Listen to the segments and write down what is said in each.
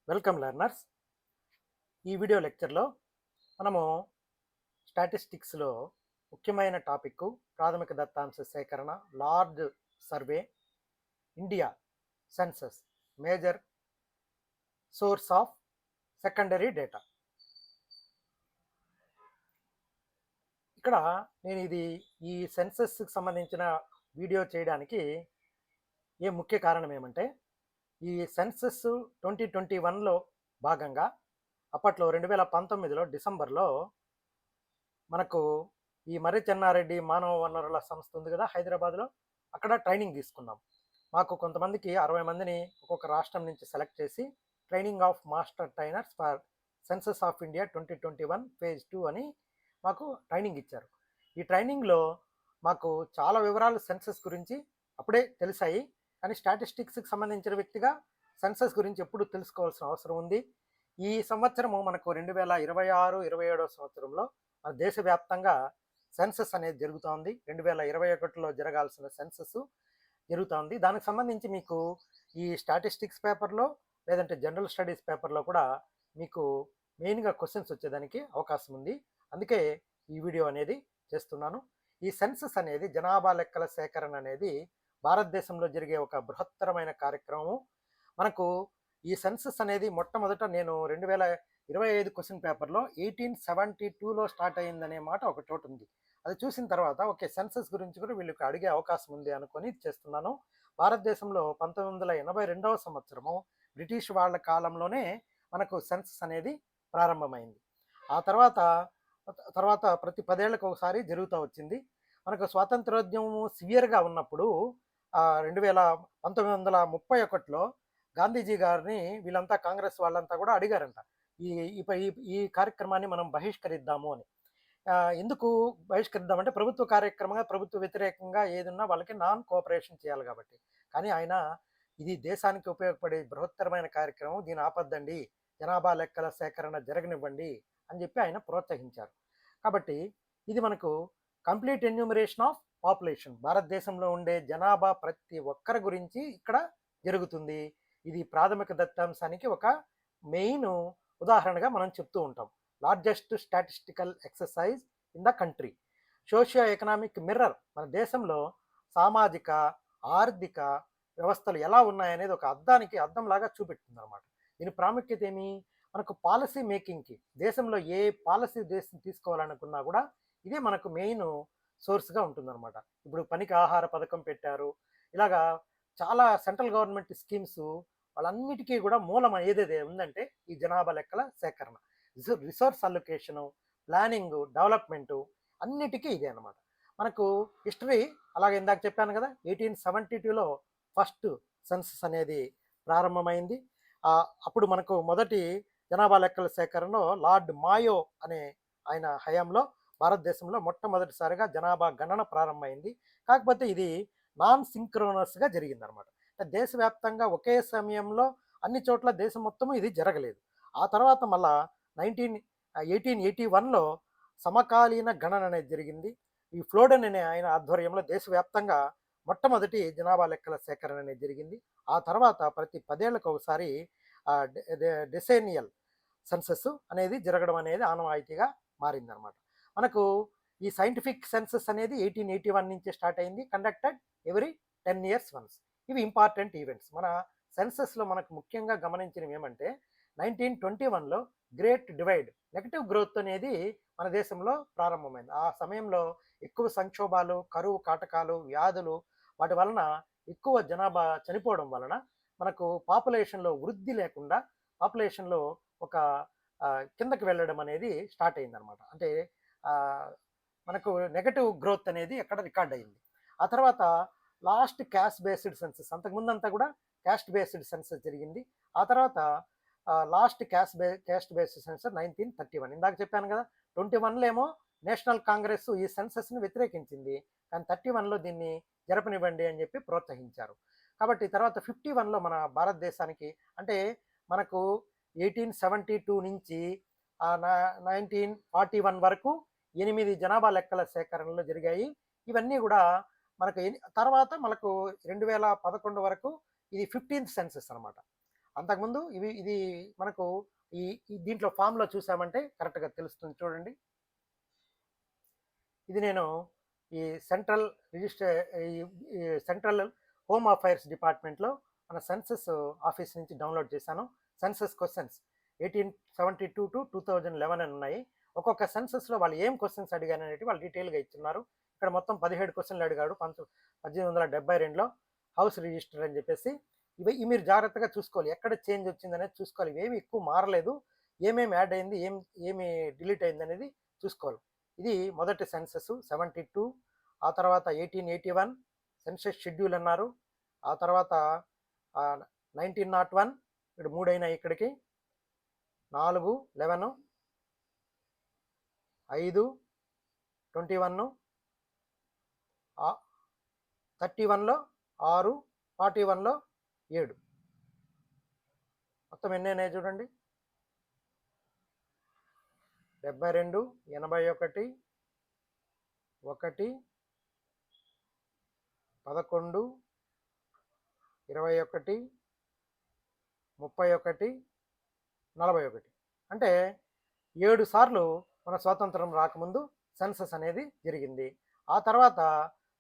Welcome learners. ఈ video లెక్చర్లో మనము స్టాటిస్టిక్స్లో ముఖ్యమైన టాపిక్ ప్రాథమిక దత్తాంశ సేకరణ, large survey, India census, major source of secondary data. ఇక్కడ నేను ఈ సెన్సస్కి సంబంధించిన వీడియో చేయడానికి ముఖ్య కారణం ఏమంటే, ఈ సెన్సస్ 2021లో భాగంగా అప్పట్లో 2019లో డిసెంబర్లో మనకు ఈ మర్రి చెన్నారెడ్డి మానవ వనరుల సంస్థ ఉంది కదా హైదరాబాద్లో, అక్కడ ట్రైనింగ్ తీసుకున్నాం. మాకు కొంతమందికి 60 మందిని ఒక్కొక్క రాష్ట్రం నుంచి సెలెక్ట్ చేసి training of master trainers for census of India 2021 phase 2 అని మాకు ట్రైనింగ్ ఇచ్చారు. ఈ ట్రైనింగ్లో మాకు చాలా వివరాలు సెన్సస్ గురించి అప్పుడే తెలిసాయి. కానీ స్టాటిస్టిక్స్కి సంబంధించిన వ్యక్తిగా సెన్సస్ గురించి ఎప్పుడు తెలుసుకోవాల్సిన అవసరం ఉంది. ఈ సంవత్సరము మనకు 2026-27 సంవత్సరంలో మన దేశవ్యాప్తంగా సెన్సస్ అనేది జరుగుతోంది. 2021లో జరగాల్సిన సెన్సస్ జరుగుతోంది. దానికి సంబంధించి మీకు ఈ స్టాటిస్టిక్స్ పేపర్లో లేదంటే జనరల్ స్టడీస్ పేపర్లో కూడా మీకు మెయిన్గా క్వశ్చన్స్ వచ్చేదానికి అవకాశం ఉంది. అందుకే ఈ వీడియో అనేది చేస్తున్నాను. ఈ సెన్సస్ అనేది జనాభా లెక్కల సేకరణ అనేది భారతదేశంలో జరిగే ఒక బృహత్తరమైన కార్యక్రమం. మనకు ఈ సెన్సస్ అనేది మొట్టమొదట నేను 2025 క్వశ్చన్ పేపర్లో 1872లో స్టార్ట్ అయ్యిందనే మాట ఒక చోటు ఉంది. అది చూసిన తర్వాత ఓకే, సెన్సస్ గురించి కూడా వీళ్ళకి అడిగే అవకాశం ఉంది అనుకొని చేస్తున్నాను. భారతదేశంలో 1982వ సంవత్సరము బ్రిటిష్ వాళ్ళ కాలంలోనే మనకు సెన్సస్ అనేది ప్రారంభమైంది. ఆ తర్వాత ప్రతి 10 ఏళ్ళకు ఒకసారి జరుగుతూ వచ్చింది. మనకు స్వాతంత్రోద్యమం సివియర్గా ఉన్నప్పుడు 1931లో గాంధీజీ గారిని వీళ్ళంతా కాంగ్రెస్ వాళ్ళంతా కూడా అడిగారంట, ఈ ఈ ఈ కార్యక్రమాన్ని మనం బహిష్కరిద్దాము అని. ఎందుకు బహిష్కరిద్దామంటే ప్రభుత్వ కార్యక్రమంగా, ప్రభుత్వ వ్యతిరేకంగా ఏదున్నా వాళ్ళకి నాన్ కోఆపరేషన్ చేయాలి కాబట్టి. కానీ ఆయన ఇది దేశానికి ఉపయోగపడే బృహత్తరమైన కార్యక్రమం, దీన్ని ఆపద్దండి, జనాభా లెక్కల సేకరణ జరగనివ్వండి అని చెప్పి ఆయన ప్రోత్సహించారు. కాబట్టి ఇది మనకు కంప్లీట్ ఎన్యూమరేషన్ ఆఫ్ పాపులేషన్, భారతదేశంలో ఉండే జనాభా ప్రతి ఒక్కరి గురించి ఇక్కడ జరుగుతుంది. ఇది ప్రాథమిక దత్తాంశానికి ఒక మెయిన్ ఉదాహరణగా మనం చెప్తూ ఉంటాం. Largest statistical exercise in the country, socio economic mirror, మన దేశంలో సామాజిక ఆర్థిక వ్యవస్థలు ఎలా ఉన్నాయనేది ఒక అద్దంలాగా చూపెడుతుంది అనమాట. దీని ప్రాముఖ్యత ఏమి, మనకు పాలసీ మేకింగ్కి, దేశంలో ఏ పాలసీ దేశం తీసుకోవాలనుకున్నా కూడా ఇదే మనకు మెయిన్ సోర్స్గా ఉంటుందన్నమాట. ఇప్పుడు పనికి ఆహార పథకం పెట్టారు, ఇలాగా చాలా సెంట్రల్ గవర్నమెంట్ స్కీమ్స్, వాళ్ళన్నిటికీ కూడా మూలం ఏదైతే ఉందంటే ఈ జనాభా లెక్కల సేకరణ, రిసోర్స్ అలొకేషను, ప్లానింగు, డెవలప్మెంటు, అన్నిటికీ ఇదే అనమాట. మనకు హిస్టరీ అలాగే ఇందాక చెప్పాను కదా, 1872లో ఫస్ట్ సెన్సస్ అనేది ప్రారంభమైంది. అప్పుడు మనకు మొదటి జనాభా లెక్కల సేకరణలో లార్డ్ మాయో అనే ఆయన హయాంలో భారతదేశంలో మొట్టమొదటిసారిగా జనాభా గణన ప్రారంభమైంది. కాకపోతే ఇది నాన్ సింక్రోనస్గా జరిగిందనమాట. అంటే దేశవ్యాప్తంగా ఒకే సమయంలో అన్ని చోట్ల దేశం మొత్తము ఇది జరగలేదు. ఆ తర్వాత మళ్ళా 1881లో సమకాలీన గణన అనేది జరిగింది. ఈ ఫ్లోడెన్ అనే ఆయన ఆధ్వర్యంలో దేశవ్యాప్తంగా మొట్టమొదటి జనాభా లెక్కల సేకరణ అనేది జరిగింది. ఆ తర్వాత ప్రతి 10 ఏళ్ళకు ఒకసారి డెసేనియల్ సెన్సస్ అనేది జరగడం అనేది ఆనవాయితీగా మారిందనమాట. మనకు ఈ సైంటిఫిక్ సెన్సస్ అనేది 1881 నుంచి స్టార్ట్ అయింది, కండక్టెడ్ ఎవ్రీ 10 years వన్స్. ఇవి ఇంపార్టెంట్ ఈవెంట్స్. మన సెన్సస్లో మనకు ముఖ్యంగా గమనించినవి ఏమంటే, 1921లో గ్రేట్ డివైడ్, నెగటివ్ గ్రోత్ అనేది మన దేశంలో ప్రారంభమైంది. ఆ సమయంలో ఎక్కువ సంక్షోభాలు, కరువు కాటకాలు, వ్యాధులు, వాటి వలన ఎక్కువ జనాభా చనిపోవడం వలన మనకు పాపులేషన్లో వృద్ధి లేకుండా పాపులేషన్లో ఒక కిందకి వెళ్ళడం అనేది స్టార్ట్ అయిందనమాట. అంటే మనకు నెగటివ్ గ్రోత్ అనేది అక్కడ రికార్డ్ అయింది. ఆ తర్వాత లాస్ట్ క్యాస్ట్ బేస్డ్ సెన్సస్, అంతకుముందంతా కూడా క్యాస్ట్ బేస్డ్ సెన్సస్ జరిగింది. ఆ తర్వాత లాస్ట్ క్యాస్ట్ బేస్డ్ సెన్సస్ 1931. ఇందాక చెప్పాను కదా, 21లో ఏమో నేషనల్ కాంగ్రెస్ ఈ సెన్సస్ని వ్యతిరేకించింది, కానీ 31లో దీన్ని జరపనివ్వండి అని చెప్పి ప్రోత్సహించారు. కాబట్టి తర్వాత 51లో మన భారతదేశానికి, అంటే మనకు 1872 నుంచి 1941 వరకు 8 జనాభా లెక్కల సేకరణలు జరిగాయి. ఇవన్నీ కూడా మనకు తర్వాత మనకు 2011 వరకు ఇది 15th సెన్సస్ అనమాట. అంతకుముందు ఇది మనకు ఈ దీంట్లో ఫామ్లో చూసామంటే కరెక్ట్గా తెలుస్తుంది చూడండి. ఇది నేను ఈ సెంట్రల్ రిజిస్టర్ ఈ సెంట్రల్ హోమ్ అఫైర్స్ డిపార్ట్మెంట్లో మన సెన్సస్ ఆఫీస్ నుంచి డౌన్లోడ్ చేశాను. సెన్సస్ క్వశ్చన్స్ 1872 టు 2011 అని ఉన్నాయి. ఒక్కొక్క సెన్సస్లో వాళ్ళు ఏం క్వశ్చన్స్ అడిగారు అనేది వాళ్ళు డీటెయిల్గా ఇచ్చున్నారు. ఇక్కడ మొత్తం 17 క్వశ్చన్లు అడిగాడు 1872లో హౌస్ రిజిస్టర్ అని చెప్పేసి. ఇవి మీరు జాగ్రత్తగా చూసుకోవాలి, ఎక్కడ చేంజ్ వచ్చింది అనేది చూసుకోవాలి. ఇవేమి ఎక్కువ మారలేదు, ఏమేమి యాడ్ అయింది, ఏమి డిలీట్ అయింది అనేది చూసుకోవాలి. ఇది మొదటి సెన్సస్ 72. ఆ తర్వాత 1881 సెన్సస్ షెడ్యూల్ అన్నారు. ఆ తర్వాత 1901 ఇక్కడ 3 అయినాయి, ఇక్కడికి 4, 11, 5, 21, 31లో 6, 41లో 7, మొత్తం ఎన్ని అయినాయి చూడండి. 72, 81, 1, 11, 21, 31, 41. అంటే 7 సార్లు మన స్వాతంత్రం రాకముందు సెన్సస్ అనేది జరిగింది. ఆ తర్వాత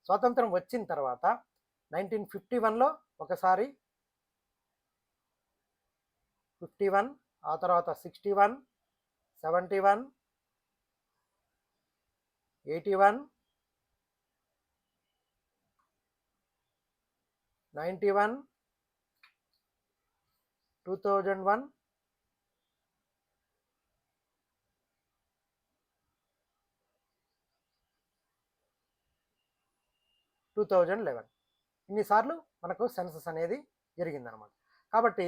స్వాతంత్రం వచ్చిన తర్వాత 1951లో ఒకసారి, 51, ఆ తర్వాత 61, 71, 81, 91, 2001, 2011 ఇన్నిసార్లు మనకు సెన్సస్ అనేది జరిగిందనమాట. కాబట్టి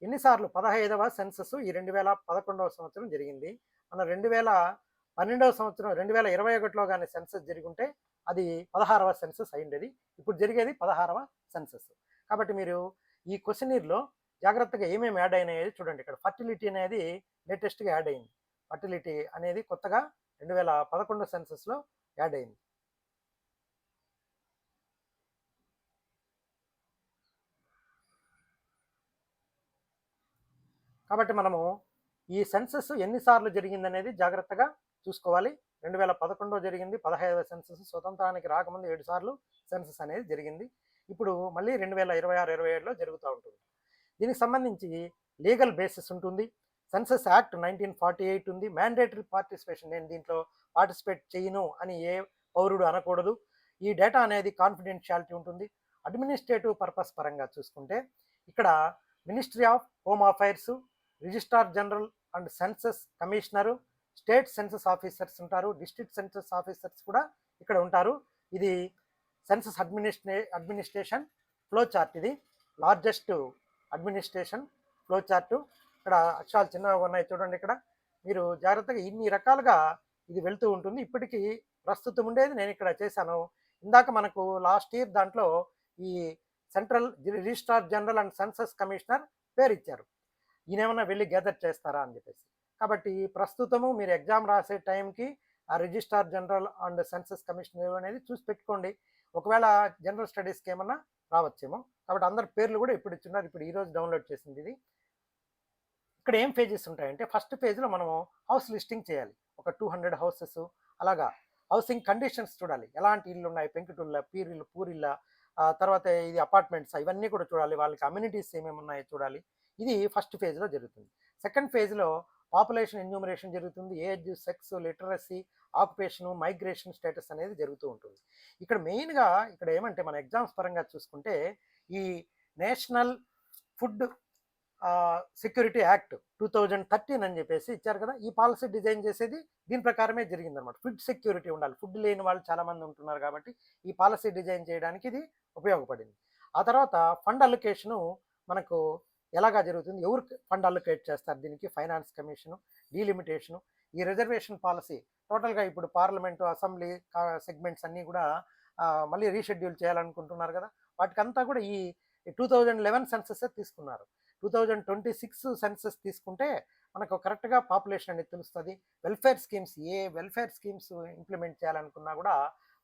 ఎన్నిసార్లు 15వ సెన్సస్ ఈ 2011వ సంవత్సరం జరిగింది. మన 2012వ సంవత్సరం 2021లో కానీ సెన్సస్ జరిగి అది 16వ సెన్సస్ అయిండేది. ఇప్పుడు జరిగేది 16వ సెన్సస్. కాబట్టి మీరు ఈ క్వశ్చనీర్లో జాగ్రత్తగా ఏమేమి యాడ్ అయినాయి చూడండి. ఇక్కడ ఫర్టిలిటీ అనేది లేటెస్ట్గా యాడ్ అయింది. ఫర్టిలిటీ అనేది కొత్తగా 2011 సెన్సస్లో యాడ్ అయింది. కాబట్టి మనము ఈ సెన్సస్ ఎన్నిసార్లు జరిగిందనేది జాగ్రత్తగా చూసుకోవాలి. 2011లో జరిగింది 15వ సెన్సస్. స్వతంత్రానికి రాకముందు 7 సార్లు సెన్సస్ అనేది జరిగింది. ఇప్పుడు మళ్ళీ 2026, 27లో జరుగుతూ ఉంటుంది. దీనికి సంబంధించి లీగల్ బేసిస్ ఉంటుంది. సెన్సస్ యాక్ట్ 1948 ఉంది. మ్యాండేటరీ పార్టిసిపేషన్, నేను దీంట్లో పార్టిసిపేట్ చేయను అని ఏ పౌరుడు అనకూడదు. ఈ డేటా అనేది కాన్ఫిడెన్షియాలిటీ ఉంటుంది. అడ్మినిస్ట్రేటివ్ పర్పస్ పరంగా చూసుకుంటే ఇక్కడ ministry of home affairs, registrar general and census commissioner, state census officers ఉంటారు, డిస్ట్రిక్ట్ సెన్సస్ ఆఫీసర్స్ కూడా ఇక్కడ ఉంటారు. ఇది సెన్సస్ అడ్మినిస్ట్రేషన్ ఫ్లో చార్ట్. ఇది లార్జెస్ట్ అడ్మినిస్ట్రేషన్ ఫ్లో చార్టు. ఇక్కడ అక్షరాలు చిన్నగా ఉన్నాయి చూడండి. ఇక్కడ మీరు జాగ్రత్తగా ఇన్ని రకాలుగా ఇది వెళ్తూ ఉంటుంది. ఇప్పటికీ ప్రస్తుతం ఉండేది నేను ఇక్కడ చేశాను. ఇందాక మనకు లాస్ట్ ఇయర్ దాంట్లో ఈ central registrar general and census commissioner పేరు ఇచ్చారు. ఈయనేమన్నా వెళ్ళి గ్యాదర్ చేస్తారా అని చెప్పేసి. కాబట్టి ప్రస్తుతము మీరు ఎగ్జామ్ రాసే టైంకి ఆ registrar general and census commissioner అనేది చూసి పెట్టుకోండి. ఒకవేళ జనరల్ స్టడీస్కి ఏమన్నా రావచ్చేమో. కాబట్టి అందరి పేర్లు కూడా ఇప్పుడు ఇచ్చున్నారు. ఇప్పుడు ఈరోజు డౌన్లోడ్ చేసింది ఇది. ఇక్కడ ఏం పేజెస్ ఉంటాయంటే ఫస్ట్ పేజ్లో మనము హౌస్ లిస్టింగ్ చేయాలి. ఒక 200 హౌసెస్, అలాగా హౌసింగ్ కండిషన్స్ చూడాలి. ఎలాంటి ఇల్లు ఉన్నాయి, పెంకుటిళ్ళ, పీరిల్లు, పూరిళ్ళ, తర్వాత ఇది అపార్ట్మెంట్స్, ఇవన్నీ కూడా చూడాలి. వాళ్ళకి అమ్యూనిటీస్ ఏమేమి ఉన్నాయో చూడాలి. ఇది ఫస్ట్ ఫేజ్లో జరుగుతుంది. సెకండ్ ఫేజ్లో పాపులేషన్ ఎన్యూమరేషన్ జరుగుతుంది. Age, sex, literacy, occupation, migration status అనేది జరుగుతూ ఉంటుంది. ఇక్కడ మెయిన్గా ఇక్కడ ఏమంటే మన ఎగ్జామ్స్ పరంగా చూసుకుంటే ఈ నేషనల్ ఫుడ్ సెక్యూరిటీ యాక్ట్ 2013 అని చెప్పేసి ఇచ్చారు కదా. ఈ పాలసీ డిజైన్ చేసేది దీని ప్రకారమే జరిగిందనమాట. ఫుడ్ సెక్యూరిటీ ఉండాలి. ఫుడ్ లేని వాళ్ళు చాలామంది ఉంటున్నారు కాబట్టి ఈ పాలసీ డిజైన్ చేయడానికి ఇది ఉపయోగపడింది. ఆ తర్వాత ఫండ్ అలొకేషను మనకు ఎలాగా జరుగుతుంది, ఎవరు ఫండ్ అలొకేట్ చేస్తారు దీనికి, ఫైనాన్స్ కమిషను, డీలిమిటేషను, ఈ రిజర్వేషన్ పాలసీ టోటల్గా ఇప్పుడు పార్లమెంటు, అసెంబ్లీ సెగ్మెంట్స్ అన్నీ కూడా మళ్ళీ రీషెడ్యూల్ చేయాలనుకుంటున్నారు కదా. వాటికంతా కూడా ఈ 2011 సెన్సస్ తీసుకున్నారు. 2026 సెన్సస్ తీసుకుంటే మనకు కరెక్ట్గా పాపులేషన్ అనేది తెలుస్తుంది. వెల్ఫేర్ స్కీమ్స్, ఏ వెల్ఫేర్ స్కీమ్స్ ఇంప్లిమెంట్ చేయాలనుకున్నా కూడా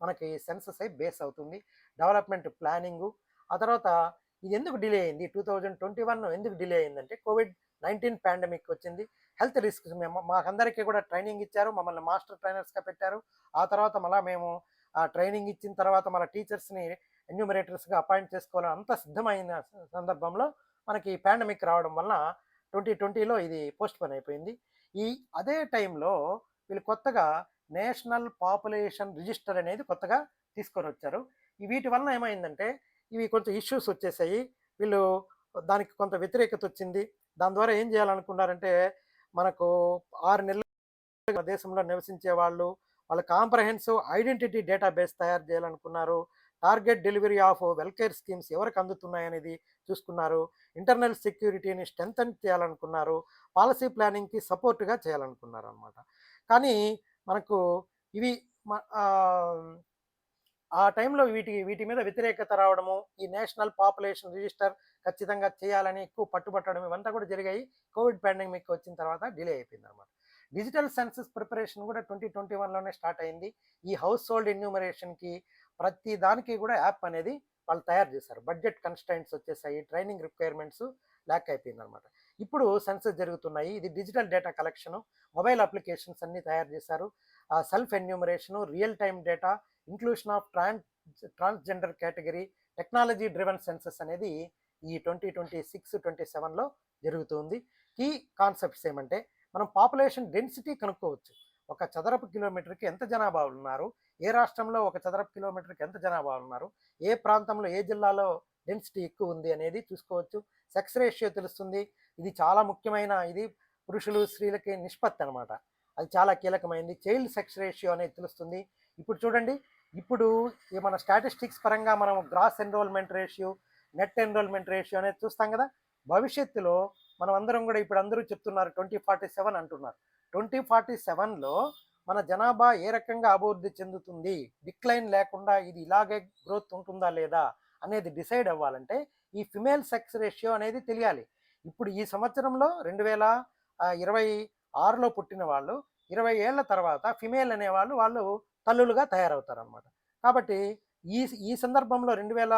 మనకి సెన్సస్ బేస్ అవుతుంది. డెవలప్మెంట్ ప్లానింగు, ఆ తర్వాత ఇది ఎందుకు డిలే అయింది 2021 ఎందుకు డిలే అయిందంటే కోవిడ్-19 పాండమిక్ వచ్చింది. హెల్త్ రిస్క్స్ మేము మాకందరికీ కూడా ట్రైనింగ్ ఇచ్చారు. మమ్మల్ని మాస్టర్ ట్రైనర్స్‌గా పెట్టారు. ఆ తర్వాత మళ్ళా మేము ట్రైనింగ్ ఇచ్చిన తర్వాత మన టీచర్స్‌ని ఎన్యూమరేటర్స్‌గా అపాయింట్ చేసుకోవాలని అంతా సిద్ధమైన సందర్భంలో మనకి పాండమిక్ రావడం వలన 2020లో ఇది పోస్ట్‌పోన్ అయిపోయింది. ఈ అదే టైంలో వీళ్ళు కొత్తగా నేషనల్ పాపులేషన్ రిజిస్టర్ అనేది కొత్తగా తీసుకొనొచ్చారు. వీటి వలన ఏమైందంటే ఇవి కొంచెం ఇష్యూస్ వచ్చేసాయి. వీళ్ళు దానికి కొంత వ్యతిరేకత వచ్చింది. దాని ద్వారా ఏం చేయాలనుకున్నారంటే మనకు 6 నెలలు మన దేశంలో నివసించే వాళ్ళు వాళ్ళ కాంప్రహెన్సివ్ ఐడెంటిటీ డేటాబేస్ తయారు చేయాలనుకున్నారు. Target delivery of welfare schemes ఎవరికి అందుతున్నాయనేది చూసుకున్నారు. ఇంటర్నల్ సెక్యూరిటీని స్ట్రెంథన్ చేయాలనుకున్నారు. పాలసీ ప్లానింగ్కి సపోర్ట్గా చేయాలనుకున్నారు అనమాట. కానీ మనకు ఇవి ఆ టైంలో వీటి మీద వ్యతిరేకత రావడము, ఈ నేషనల్ పాపులేషన్ రిజిస్టర్ ఖచ్చితంగా చేయాలని ఎక్కువ పట్టుబట్టడం ఇవంతా కూడా జరిగాయి. కోవిడ్ పాండమిక్ వచ్చిన తర్వాత డిలే అయిపోయిందనమాట. డిజిటల్ సెన్సస్ ప్రిపరేషన్ కూడా 2021లోనే స్టార్ట్ అయింది. ఈ హౌస్ హోల్డ్ ఎన్యూమరేషన్‌కి ప్రతి దానికి కూడా యాప్ అనేది వాళ్ళు తయారు చేశారు. బడ్జెట్ కన్‌స్ట్రెయింట్స్ వచ్చేసాయి. ట్రైనింగ్ రిక్వైర్మెంట్స్ ల్యాక్ అయిపోయిందనమాట. ఇప్పుడు సెన్సస్ జరుగుతున్నాయి. ఇది digital data collection, mobile applications అన్నీ తయారు చేశారు. Self enumeration, real time data, inclusion of transgender category, technology driven census అనేది ఈ 2026-27లో జరుగుతుంది. కీ కాన్సెప్ట్స్ ఏమంటే మనం పాపులేషన్ డెన్సిటీ కనుక్కోవచ్చు. ఒక చదరపు కిలోమీటర్కి ఎంత జనాభా ఉన్నారు, ఏ రాష్ట్రంలో ఒక చదరపు కిలోమీటర్కి ఎంత జనాభా ఉన్నారు, ఏ ప్రాంతంలో ఏ జిల్లాలో డెన్సిటీ ఎక్కువ ఉంది అనేది చూసుకోవచ్చు. సెక్స్ రేషియో తెలుస్తుంది. ఇది చాలా ముఖ్యమైన ఇది పురుషులు స్త్రీలకి నిష్పత్తి అనమాట. అది చాలా కీలకమైంది. చైల్డ్ సెక్స్ రేషియో అనేది తెలుస్తుంది. ఇప్పుడు చూడండి, ఇప్పుడు మన స్టాటిస్టిక్స్ పరంగా మనం gross enrollment ratio, net enrollment ratio అనేది చూస్తాం కదా. భవిష్యత్తులో మనం అందరం కూడా ఇప్పుడు అందరూ చెప్తున్నారు 2047 అంటున్నారు. 2047లో మన జనాభా ఏ రకంగా అభివృద్ధి చెందుతుంది, డిక్లైన్ లేకుండా ఇది ఇలాగే గ్రోత్ ఉంటుందా లేదా అనేది డిసైడ్ అవ్వాలంటే ఈ ఫిమేల్ సెక్స్ రేషియో అనేది తెలియాలి. ఇప్పుడు ఈ సంవత్సరంలో 2026లో పుట్టిన వాళ్ళు 20 ఏళ్ల తర్వాత ఫిమేల్ అనేవాళ్ళు వాళ్ళు తల్లులుగా తయారవుతారనమాట. కాబట్టి ఈ ఈ సందర్భంలో 2000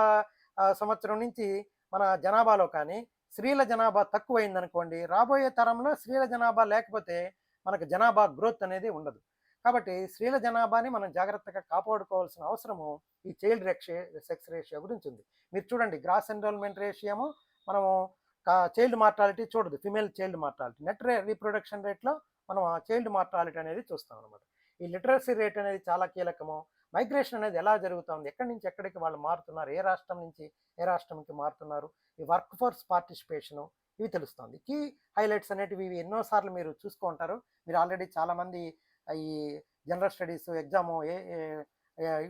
సంవత్సరం నుంచి మన జనాభాలో కానీ స్త్రీల జనాభా తక్కువైందనుకోండి, రాబోయే తరంలో స్త్రీల జనాభా లేకపోతే మనకు జనాభా గ్రోత్ అనేది ఉండదు. కాబట్టి స్త్రీల జనాభాని మనం జాగ్రత్తగా కాపాడుకోవాల్సిన అవసరము ఈ సెక్స్ రేషియో గురించి ఉంది. మీరు చూడండి, గ్రాస్ ఎన్రోల్మెంట్ రేషియోము మనము చైల్డ్ మార్టాలిటీ చూడదు, female child mortality. Net reproduction రేట్లో మనం ఆ చైల్డ్ మార్టాలిటీ అనేది చూస్తాం అనమాట. ఈ లిటరసీ రేట్ అనేది చాలా కీలకము. మైగ్రేషన్ అనేది ఎలా జరుగుతుంది, ఎక్కడి నుంచి ఎక్కడికి వాళ్ళు మారుతున్నారు, ఏ రాష్ట్రం నుంచి ఏ రాష్ట్రంకి మారుతున్నారు, ఈ వర్క్ ఫోర్స్ పార్టిసిపేషను ఇవి తెలుస్తుంది. కీ హైలైట్స్ అనేటివి ఇవి ఎన్నోసార్లు మీరు చూస్తూ ఉంటారు. మీరు ఆల్రెడీ చాలామంది ఈ జనరల్ స్టడీస్ ఎగ్జాము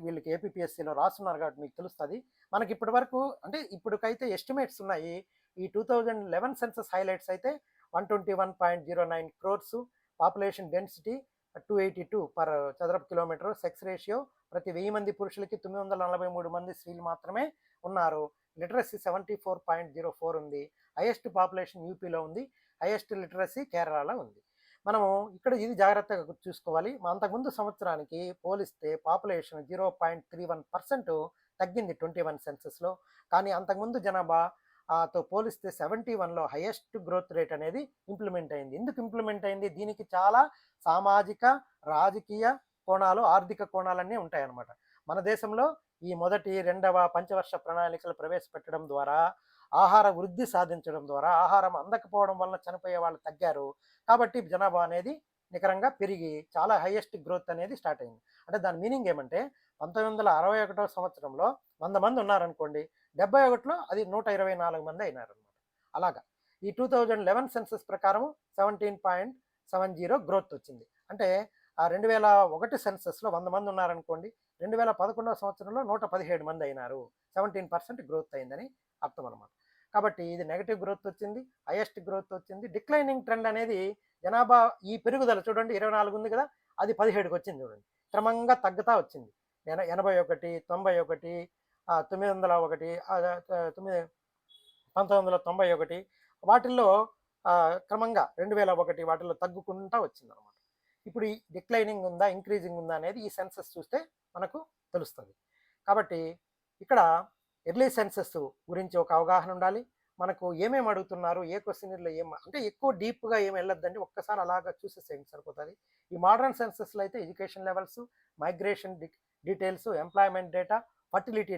వీళ్ళకి ఏపీపీఎస్సీలో రాస్తున్నారు కాబట్టి మీకు తెలుస్తుంది. మనకి ఇప్పటి వరకు అంటే ఇప్పటికైతే ఎస్టిమేట్స్ ఉన్నాయి. ఈ 2011 సెన్సస్ హైలైట్స్ అయితే 121.09 క్రోర్స్, పాపులేషన్ డెన్సిటీ 282 పర్ చదరపు కిలోమీటర్, సెక్స్ రేషియో ప్రతి 1000 మంది పురుషులకి 943 మంది స్త్రీలు మాత్రమే ఉన్నారు. లిటరసీ 74.04 ఉంది. హైయెస్ట్ పాపులేషన్ యూపీలో ఉంది. హైయెస్ట్ లిటరసీ కేరళలో ఉంది. మనము ఇక్కడ ఇది జాగ్రత్తగా చూసుకోవాలి. అంతకుముందు సంవత్సరానికి పోలిస్తే పాపులేషన్ 0.31% తగ్గింది 21 సెన్సస్లో. కానీ అంతకుముందు జనాభా తో పోలిస్తే 71లో హైయెస్ట్ గ్రోత్ రేట్ అనేది ఇంప్లిమెంట్ అయింది. ఎందుకు ఇంప్లిమెంట్ అయింది? దీనికి చాలా సామాజిక, రాజకీయ కోణాలు, ఆర్థిక కోణాలన్నీ ఉంటాయన్నమాట. మన దేశంలో ఈ మొదటి, రెండవ పంచవర్ష ప్రణాళికలు ప్రవేశపెట్టడం ద్వారా, ఆహార వృద్ధి సాధించడం ద్వారా, ఆహారం అందకపోవడం వలన చనిపోయే వాళ్ళు తగ్గారు. కాబట్టి జనాభా అనేది నికరంగా పెరిగి చాలా హైయెస్ట్ గ్రోత్ అనేది స్టార్ట్ అయింది. అంటే దాని మీనింగ్ ఏమంటే 1961 సంవత్సరంలో 100 మంది ఉన్నారనుకోండి, 71లో అది 124 మంది అయినారనమాట. అలాగా ఈ 2011 సెన్సస్ ప్రకారం 17.70 గ్రోత్ వచ్చింది. అంటే ఆ 2001 సెన్సస్లో 100 మంది ఉన్నారనుకోండి, 2011 సంవత్సరంలో 117 మంది అయినారు. 17% గ్రోత్ అయిందని అర్థం అనమాట. కాబట్టి ఇది నెగటివ్ గ్రోత్ వచ్చింది, హైయెస్ట్ గ్రోత్ వచ్చింది. డిక్లైనింగ్ ట్రెండ్ అనేది జనాభా ఈ పెరుగుదల చూడండి, 24 ఉంది కదా, అది 17కి వచ్చింది చూడండి. క్రమంగా తగ్గుతా వచ్చింది. 81, 91, 901, 1991 వాటిల్లో క్రమంగా 2001 వాటిల్లో తగ్గుకుంటా వచ్చిందనమాట. ఇప్పుడు ఈ డిక్లైనింగ్ ఉందా, ఇంక్రీజింగ్ ఉందా అనేది ఈ సెన్సస్ చూస్తే మనకు తెలుస్తుంది. కాబట్టి ఇక్కడ ఎర్లీ సెన్సెస్ గురించి ఒక అవగాహన ఉండాలి. మనకు ఏమేమి అడుగుతున్నారు, ఏ క్వెషనర్‌లో అంటే ఎక్కువ డీప్‌గా ఏమి వెళ్ళొద్దండి. ఒక్కసారి అలాగా చూసేసేయండి సరిపోతది. ఈ మోడర్న్ సెన్సెస్‌లో అయితే education levels, migration details, employment data, fertility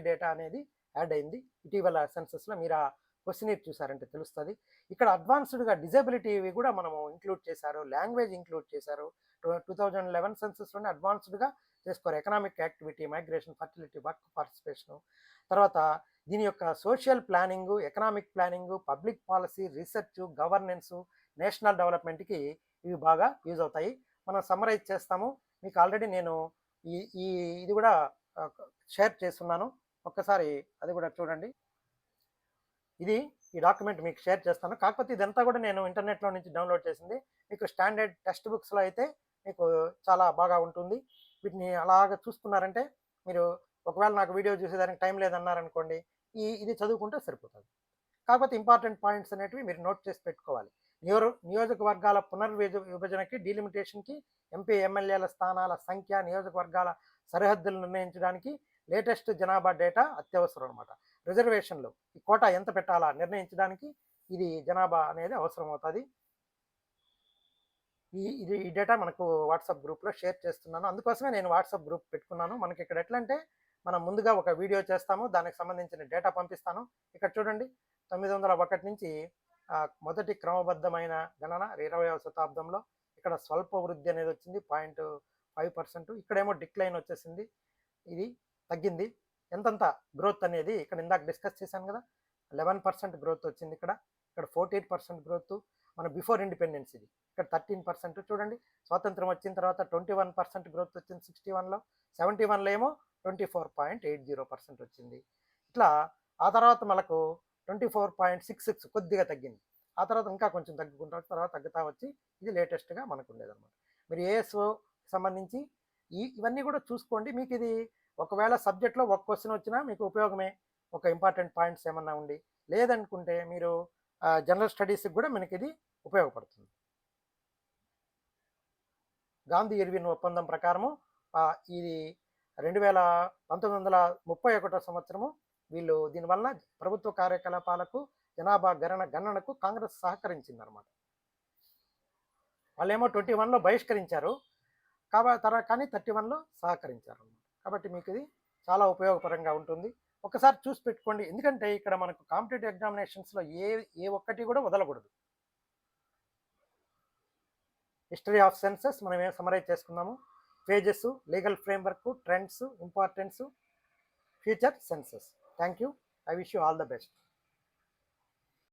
data అనేది యాడ్ అయింది. ఇటీవల సెన్సెస్‌లో మీరు ఆ క్వెషనీర్ చూసారంటే తెలుస్తది. ఇక్కడ అడ్వాన్స్డ్‌గా డిజబిలిటీవి కూడా మనము ఇంక్లూడ్ చేశారు. లాంగ్వేజ్ ఇంక్లూడ్ చేశారు. 2011 సెన్సెస్‌లోనే అడ్వాన్స్డ్‌గా చేసుకోరు. Economic activity, migration, fertility, work participation. తర్వాత దీని యొక్క social planning, economic planning, public policy, research, governance, national డెవలప్మెంట్‌కి ఇవి బాగా యూజ్ అవుతాయి. మనం సమ్మరైజ్ చేస్తాము. మీకు ఆల్రెడీ నేను ఈ ఈ ఇది కూడా షేర్ చేస్తున్నాను. ఒక్కసారి అది కూడా చూడండి. ఇది ఈ డాక్యుమెంట్ మీకు షేర్ చేస్తాను. కాకపోతే ఇదంతా కూడా నేను ఇంటర్నెట్‌లో నుంచి డౌన్‌లోడ్ చేసింది. మీకు స్టాండర్డ్ టెక్స్ట్ బుక్స్‌లో అయితే మీకు చాలా బాగా ఉంటుంది. వీటిని అలాగా చూసుకున్నారంటే మీరు ఒకవేళ నాకు వీడియో చూసేదానికి టైం లేదన్నారనుకోండి, ఇది చదువుకుంటే సరిపోతది. కాకపోతే ఇంపార్టెంట్ పాయింట్స్ అనేటివి మీరు నోట్ చేసి పెట్టుకోవాలి. నియోజకవర్గాల విభజనకి, డీలిమిటేషన్‌కి, ఎంపీ, ఎమ్మెల్యేల స్థానాల సంఖ్య, నియోజకవర్గాల సరిహద్దులు నిర్ణయించడానికి లేటెస్ట్ జనాభా డేటా అత్యవసరం అనమాట. రిజర్వేషన్‌లు ఈ కోటా ఎంత పెట్టాలా నిర్ణయించడానికి ఇది జనాభా అనేది అవసరం అవుతది. ఈ డేటా మనకు వాట్సాప్ గ్రూప్‌లో షేర్ చేస్తున్నాను. అందుకోసమే నేను వాట్సాప్ గ్రూప్ పెట్టుకున్నాను. మనకి ఇక్కడ ఎట్లంటే మనం ముందుగా ఒక వీడియో చేస్తాము. దానికి సంబంధించిన డేటా పంపిస్తాను. ఇక్కడ చూడండి 901 నుంచి మొదటి క్రమబద్ధమైన గణన 20వ శతాబ్దంలో ఇక్కడ స్వల్ప వృద్ధి అనేది వచ్చింది 0.5%. ఇక్కడేమో డిక్లైన్ వచ్చేసింది. ఇది తగ్గింది. ఎంతంత గ్రోత్ అనేది ఇక్కడ ఇందాక డిస్కస్ చేశాను కదా! 11% గ్రోత్ వచ్చింది ఇక్కడ. ఇక్కడ 14% గ్రోత్. మన బిఫోర్ ఇండిపెండెన్స్ ఇది. ఇక్కడ 13% చూడండి. స్వాతంత్రం వచ్చిన తర్వాత 21% గ్రోత్ వచ్చింది 61లో. 71లో ఏమో 24.80% వచ్చింది. ఇట్లా ఆ తర్వాత మనకు 24.66 కొద్దిగా తగ్గింది. ఆ తర్వాత ఇంకా కొంచెం తగ్గుకుంటా తర్వాత తగ్గుతా వచ్చి ఇది లేటెస్ట్‌గా మనకు ఉండేదన్నమాట. మీరు ఏఎస్ఓ సంబంధించి ఇవన్నీ కూడా చూసుకోండి. మీకు ఇది ఒకవేళ సబ్జెక్ట్‌లో ఒక క్వెషన్ వచ్చినా మీకు ఉపయోగమే. ఒక ఇంపార్టెంట్ పాయింట్స్ ఏమన్నా ఉండి. లేదనుకుంటే మీరు జనరల్ స్టడీస్‌కి కూడా మనకిది ఉపయోగపడుతుంది. గాంధీ ఇర్విన్ ఒప్పందం ప్రకారము ఇది 1931 సంవత్సరము వీళ్ళు దీనివల్ల ప్రభుత్వ కార్యకలాపాలకు జనాభా గణనకు కాంగ్రెస్ సహకరించిందనమాట. వాళ్ళేమో 21లో బహిష్కరించారు. కానీ 31లో సహకరించారు. కాబట్టి మీకు ఇది చాలా ఉపయోగకరంగా ఉంటుంది. ఒకసారి చూసి పెట్టుకోండి. ఎందుకంటే ఇక్కడ మనకు కాంపిటేటివ్ ఎగ్జామినేషన్స్‌లో ఏ ఒక్కటి కూడా వదలకూడదు. హిస్టరీ ఆఫ్ సెన్సెస్ మనం ఏం సమ్మరైజ్ చేసుకున్నాము. Pages, legal framework, trends, importance, future senses. Thank you. I wish you all the best.